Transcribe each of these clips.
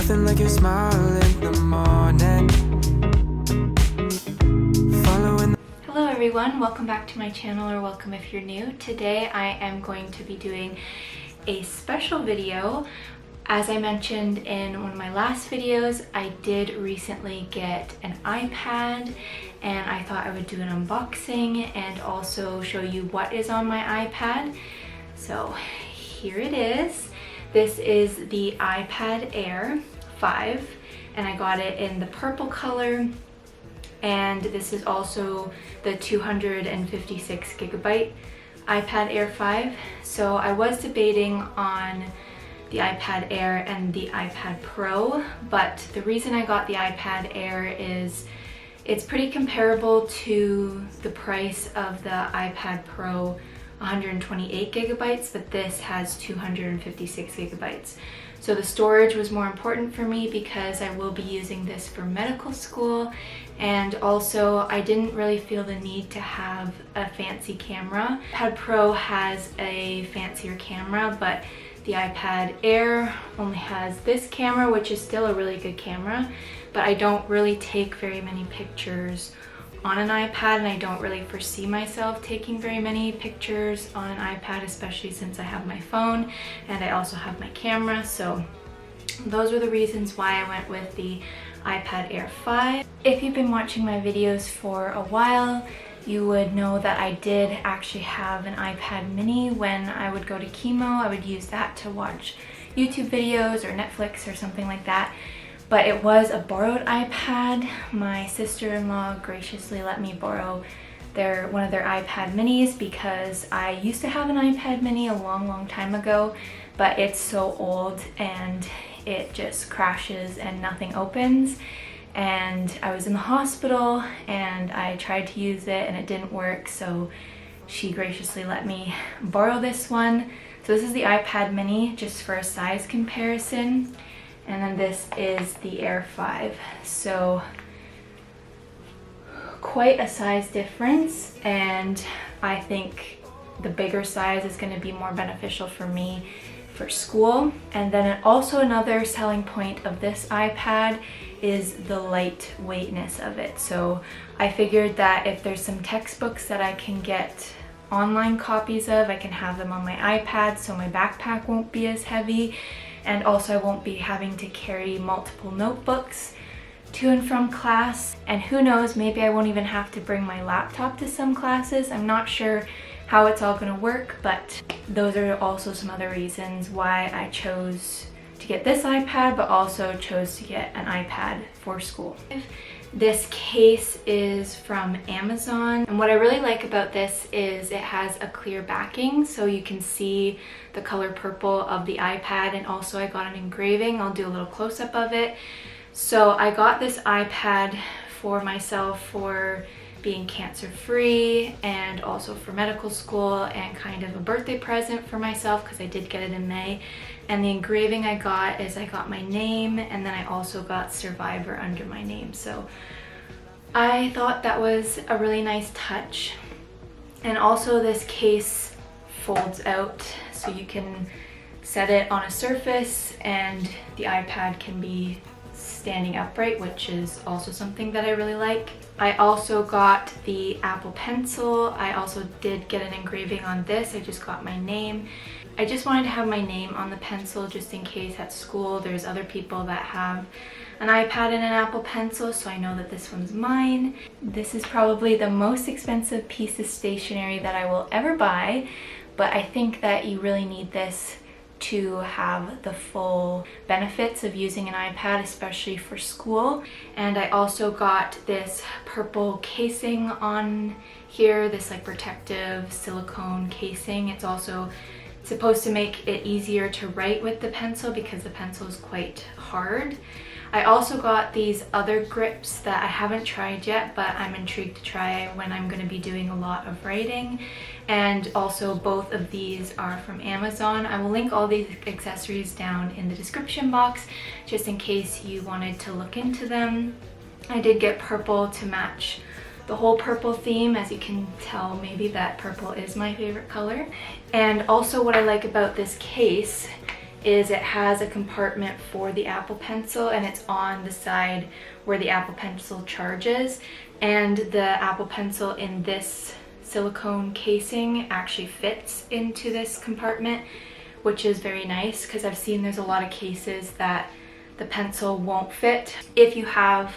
nothing like your smile in the morning. Hello everyone, welcome back to my channel, or welcome if you're new. Today I am going to be doing a special video. As I mentioned in one of my last videos, I did recently get an iPad and I thought I would do an unboxing and also show you what is on my iPad. So here it is. This is the iPad Air 5 and I got it in the purple color, and this is also the 256 gigabyte iPad Air 5. So I was debating on the iPad Air and the iPad Pro, but the reason I got the iPad Air is it's pretty comparable to the price of the iPad Pro 128 gigabytes, but this has 256 gigabytes. So the storage was more important for me because I will be using this for medical school, and also I didn't really feel the need to have a fancy camera. iPad Pro has a fancier camera, but the iPad Air only has this camera, which is still a really good camera, but I don't really take very many pictures on an iPad, and I don't really foresee myself taking very many pictures on an iPad, especially since I have my phone and I also have my camera. So those were the reasons why I went with the iPad Air 5. If you've been watching my videos for a while, you would know that I did actually have an iPad mini. When I would go to chemo, I would use that to watch YouTube videos or Netflix or something like that. But it was a borrowed iPad. My sister-in-law graciously let me borrow one of their iPad minis because I used to have an iPad mini a long time ago, but it's so old and it just crashes and nothing opens. And I was in the hospital and I tried to use it and it didn't work, so she graciously let me borrow this one. So this is the iPad mini, just for a size comparison. And then this is the Air 5. So quite a size difference, and I think the bigger size is going to be more beneficial for me for school. And then also another selling point of this iPad is the lightweightness of it. So I figured that if there's some textbooks that I can get online copies of, I can have them on my iPad so my backpack won't be as heavy. And also I won't be having to carry multiple notebooks to and from class. And who knows, maybe I won't even have to bring my laptop to some classes. I'm not sure how it's all going to work, but those are also some other reasons why I chose to get this iPad, but also chose to get an iPad for school. This case is from Amazon, and what I really like about this is it has a clear backing, so you can see the color purple of the iPad, and also I got an engraving. I'll do a little close-up of it. So I got this iPad for myself for being cancer-free and also for medical school, and kind of a birthday present for myself because I did get it in May. And the engraving I got is I got my name, and then I also got Survivor under my name. So I thought that was a really nice touch. And also this case folds out, so you can set it on a surface and the iPad can be standing upright, which is also something that I really like. I also got the Apple Pencil. I also did get an engraving on this. I just got my name. I just wanted to have my name on the pencil just in case at school there's other people that have an iPad and an Apple Pencil, so I know that this one's mine. This is probably the most expensive piece of stationery that I will ever buy, but I think that you really need this to have the full benefits of using an iPad, especially for school. And I also got this purple casing on here, this like protective silicone casing. It's also supposed to make it easier to write with the pencil because the pencil is quite hard. I also got these other grips that I haven't tried yet, but I'm intrigued to try when I'm going to be doing a lot of writing. And also both of these are from Amazon. I will link all these accessories down in the description box just in case you wanted to look into them. I did get purple to match the whole purple theme. As you can tell, maybe that purple is my favorite color. And also what I like about this case is it has a compartment for the Apple Pencil, and it's on the side where the Apple Pencil charges, and the Apple Pencil in this silicone casing actually fits into this compartment, which is very nice because I've seen there's a lot of cases that the pencil won't fit. If you have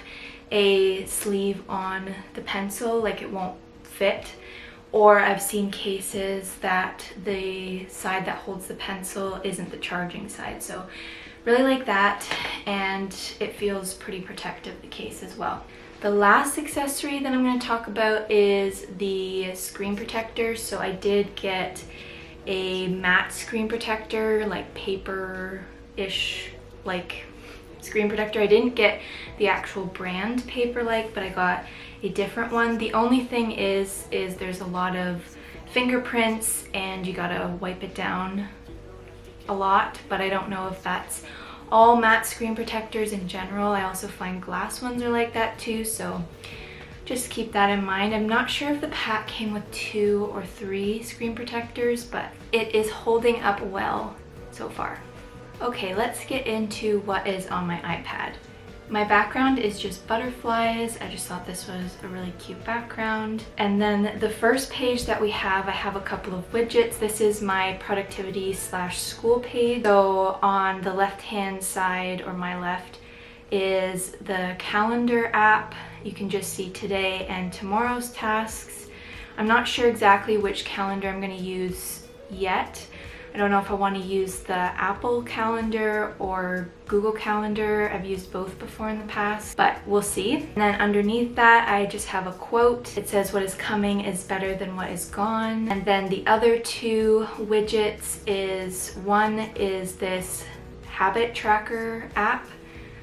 a sleeve on the pencil, like, it won't fit. Or I've seen cases that the side that holds the pencil isn't the charging side. So really like that, and it feels pretty protective, the case as well. The last accessory that I'm going to talk about is the screen protector. So I did get a matte screen protector, like paper-ish like screen protector. I didn't get the actual brand paper-like, but I got a different one. The only thing is there's a lot of fingerprints and you gotta wipe it down a lot, but I don't know if that's all matte screen protectors in general. I also find glass ones are like that too, so just keep that in mind. I'm not sure if the pack came with 2 or 3 screen protectors, but it is holding up well so far. Okay, let's get into what is on my iPad. My background is just butterflies. I just thought this was a really cute background. And then the first page that we have, I have a couple of widgets. This is my productivity/school page. So on the left-hand side, or my left, is the calendar app. You can just see today and tomorrow's tasks. I'm not sure exactly which calendar I'm going to use yet. I don't know if I want to use the Apple Calendar or Google Calendar. I've used both before in the past, but we'll see. And then underneath that, I just have a quote. It says, "What is coming is better than what is gone." And then the other 2 widgets is, one is this habit tracker app.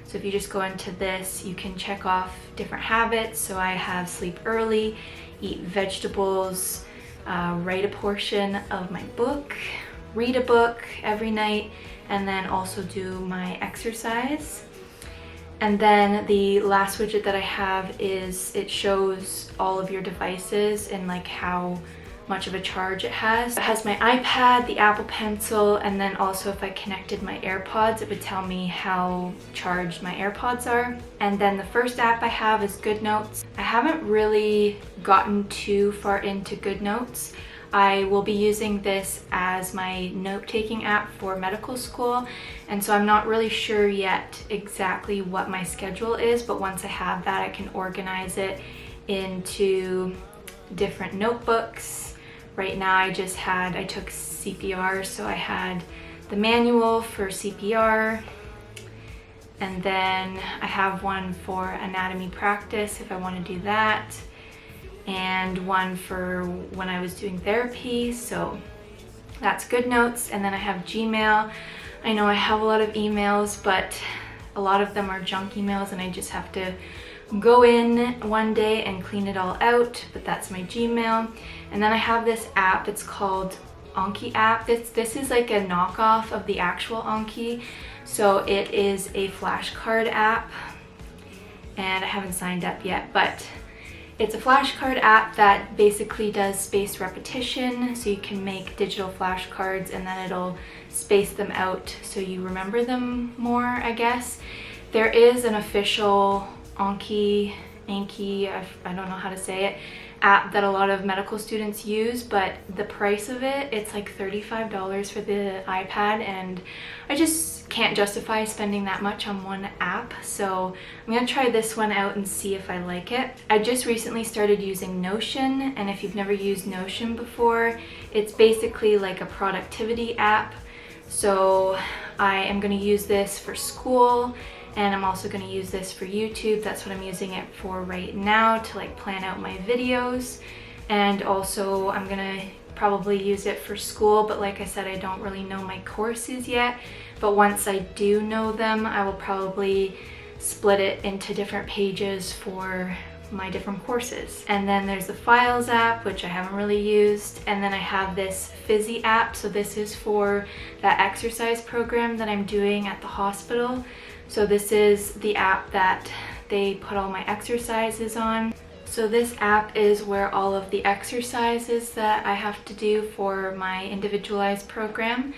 So if you just go into this, you can check off different habits. So I have sleep early, eat vegetables, write a portion of my book, read a book every night, and then also do my exercise. And then the last widget that I have is it shows all of your devices and like how much of a charge it has. It has my iPad, the Apple Pencil, and then also if I connected my AirPods, it would tell me how charged my AirPods are. And then the first app I have is GoodNotes. I haven't really gotten too far into GoodNotes. I will be using this as my note-taking app for medical school, and so I'm not really sure yet exactly what my schedule is, but once I have that, I can organize it into different notebooks. Right now I took CPR, so I had the manual for CPR, and then I have one for anatomy practice if I want to do that, and one for when I was doing therapy. So that's GoodNotes. And then I have Gmail. I know I have a lot of emails, but a lot of them are junk emails and I just have to go in one day and clean it all out, but that's my Gmail. And then I have this app, it's called Anki app. This is like a knockoff of the actual Anki. So it is a flashcard app, and I haven't signed up yet, but it's a flashcard app that basically does spaced repetition, so you can make digital flashcards and then it'll space them out so you remember them more, I guess. There is an official Anki, I don't know how to say it, app that a lot of medical students use, but the price of it's like $35 for the iPad, and I just can't justify spending that much on one app, so I'm gonna try this one out and see if I like it. I just recently started using Notion, and if you've never used Notion before, it's basically like a productivity app. So I am gonna use this for school, and I'm also going to use this for YouTube. That's what I'm using it for right now, to like plan out my videos. And also I'm going to probably use it for school, but like I said, I don't really know my courses yet. But once I do know them, I will probably split it into different pages for my different courses. And then there's the Files app, which I haven't really used. And then I have this Fizzy app. So this is for that exercise program that I'm doing at the hospital. So this is the app that they put all my exercises on. So this app is where all of the exercises that I have to do for my individualized program.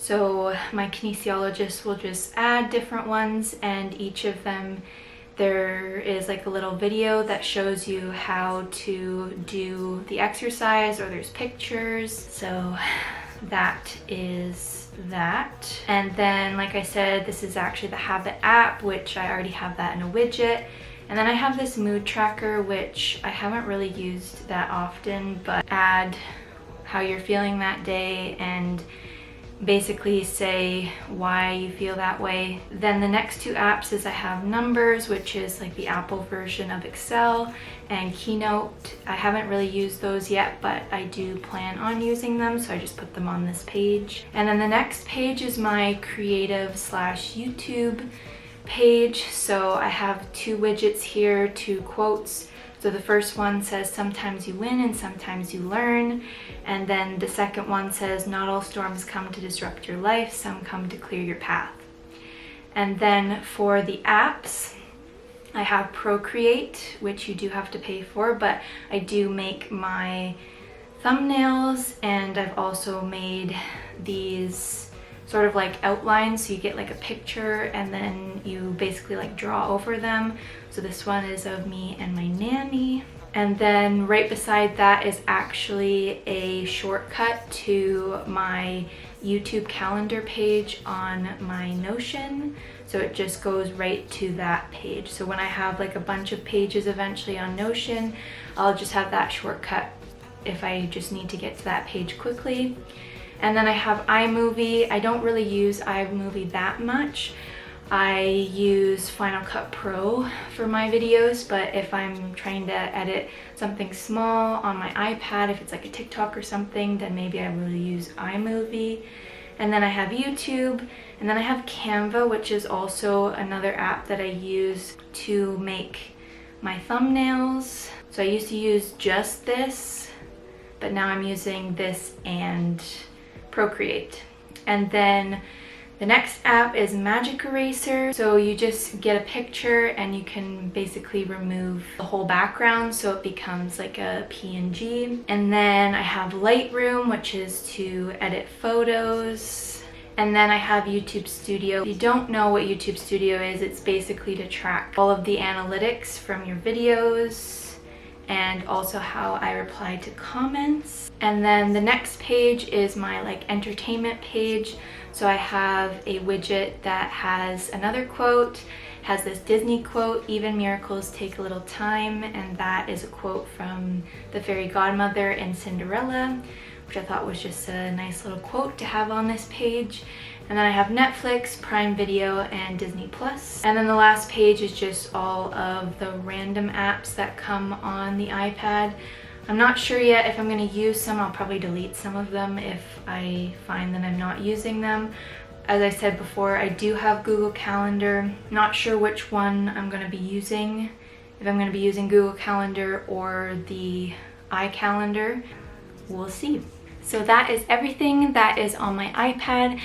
So my kinesiologist will just add different ones, and each of them there is like a little video that shows you how to do the exercise, or there's pictures. So that is that. And then, like I said, this is actually the Habit app, which I already have that in a widget. And then I have this mood tracker, which I haven't really used that often, but add how you're feeling that day and basically say why you feel that way. Then the next two apps is I have Numbers, which is like the Apple version of Excel, and Keynote. I haven't really used those yet, but I do plan on using them, so I just put them on this page. And then the next page is my creative/YouTube page. So I have two widgets here, two quotes. So the first one says, "Sometimes you win and sometimes you learn." And then the second one says, "Not all storms come to disrupt your life, some come to clear your path." And then for the apps, I have Procreate, which you do have to pay for, but I do make my thumbnails, and I've also made these sort of like outlines, so you get like a picture and then you basically like draw over them. So this one is of me and my nanny. And then right beside that is actually a shortcut to my YouTube calendar page on my Notion. So it just goes right to that page. So when I have like a bunch of pages eventually on Notion, I'll just have that shortcut if I just need to get to that page quickly. And then I have iMovie. I don't really use iMovie that much. I use Final Cut Pro for my videos, but if I'm trying to edit something small on my iPad, if it's like a TikTok or something, then maybe I will use iMovie. And then I have YouTube, and then I have Canva, which is also another app that I use to make my thumbnails. So I used to use just this, but now I'm using this and Procreate. And then the next app is Magic Eraser. So you just get a picture and you can basically remove the whole background so it becomes like a PNG. And then I have Lightroom, which is to edit photos. And then I have YouTube Studio. If you don't know what YouTube Studio is, it's basically to track all of the analytics from your videos and also how I reply to comments. And then the next page is my like entertainment page. So I have a widget that has another quote, has this Disney quote, "Even miracles take a little time," and that is a quote from the fairy godmother in Cinderella, which I thought was just a nice little quote to have on this page. And then I have Netflix, Prime Video, and Disney Plus. And then the last page is just all of the random apps that come on the iPad. I'm not sure yet if I'm going to use some. I'll probably delete some of them if I find that I'm not using them. As I said before, I do have Google Calendar. Not sure which one I'm going to be using. If I'm going to be using Google Calendar or the iCalendar, we'll see. So that is everything that is on my iPad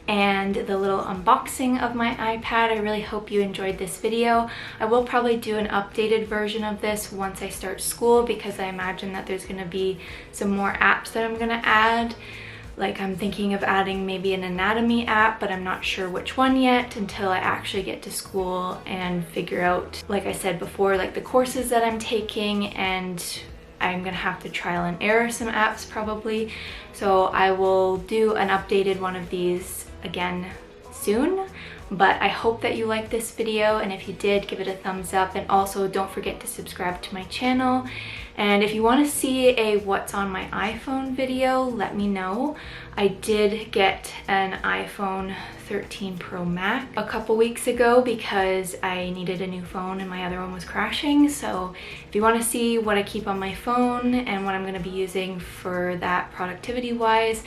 and the little unboxing of my iPad. I really hope you enjoyed this video. I will probably do an updated version of this once I start school, because I imagine that there's going to be some more apps that I'm going to add. Like I'm thinking of adding maybe an anatomy app, but I'm not sure which one yet until I actually get to school and figure out, like I said before, like the courses that I'm taking, and I'm gonna have to trial and error some apps probably. So I will do an updated one of these again soon. But I hope that you liked this video, and if you did, give it a thumbs up, and also don't forget to subscribe to my channel. And if you want to see a what's on my iPhone video, let me know. I did get an iPhone 13 Pro Max a couple weeks ago because I needed a new phone and my other one was crashing. So if you want to see what I keep on my phone and what I'm going to be using for that productivity wise,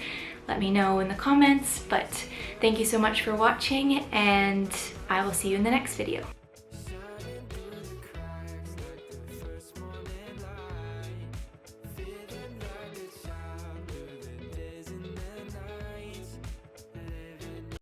let me know in the comments. But thank you so much for watching, and I will see you in the next video.